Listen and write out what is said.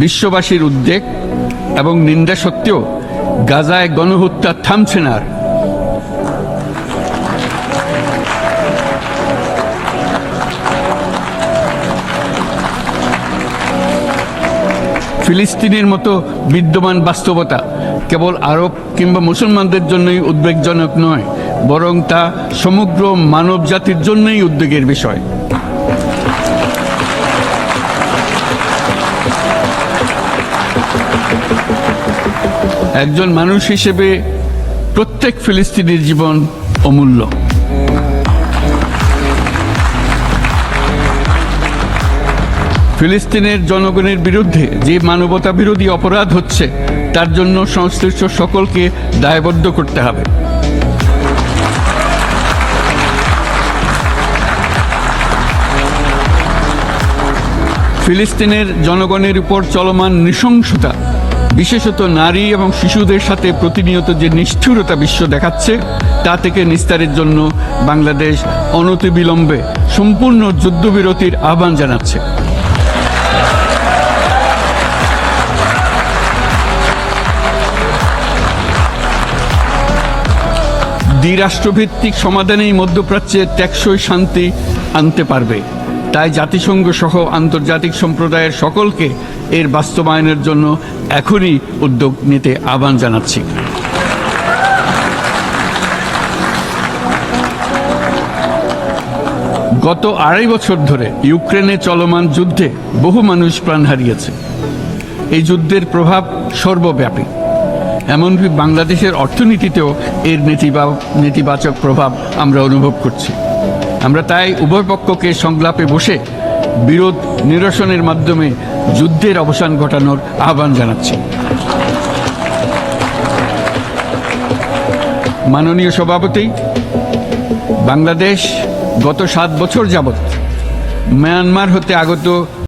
বিশ্ববাসীর উদ্বেগ এবং নিন্দা সত্ত্বেও গাজায় গণহত্যা থামছে না আর। ফিলিস্তিনের মতো বিদ্যমান বাস্তবতা কেবল আরব কিংবা মুসলমানদের জন্যই উদ্বেগজনক নয়, বরং তা সমগ্র মানব জাতির জন্যই উদ্বেগের বিষয়। একজন মানুষ হিসেবে প্রত্যেক ফিলিস্তিনির জীবন অমূল্য। ফিলিস্তিনের জনগণের বিরুদ্ধে যে মানবতা বিরোধী অপরাধ হচ্ছে তার জন্য সংশ্লিষ্ট সকলকে দায়বদ্ধ করতে হবে। ফিলিস্তিনের জনগণের উপর চলমান নৃশংসতা, বিশেষত নারী এবং শিশুদের সাথে প্রতিনিয়ত যে নিষ্ঠুরতা বিশ্ব দেখাচ্ছে, তা থেকে নিস্তারের জন্য বাংলাদেশ অনতিবিলম্বে সম্পূর্ণ যুদ্ধবিরতির আহ্বান জানাচ্ছে। দ্বিরাষ্ট্রভিত্তিক সমাধানেই মধ্যপ্রাচ্যে টেকসই শান্তি আনতে পারবে। তাই জাতিসংঘ সহ আন্তর্জাতিক সম্প্রদায়ের সকলকে এর বাস্তবায়নের জন্য এখনই উদ্যোগ নিতে আহ্বান জানাচ্ছি। গত 2.5 বছর ধরে ইউক্রেনে চলমান যুদ্ধে বহু মানুষ প্রাণ হারিয়েছে। এই যুদ্ধের প্রভাব সর্বব্যাপী, এমনকি বাংলাদেশের অর্থনীতিতেও এর নেতিবাচক প্রভাব আমরা অনুভব করছি। আমরা তাই উভয় পক্ষকে সংলাপে বসে বিরোধ নিরসনের মাধ্যমে যুদ্ধের অবসান ঘটানোর আহ্বান জানাচ্ছি। মাননীয় সভাপতি, বাংলাদেশ গত 7 বছর যাবৎ মিয়ানমার হতে আগত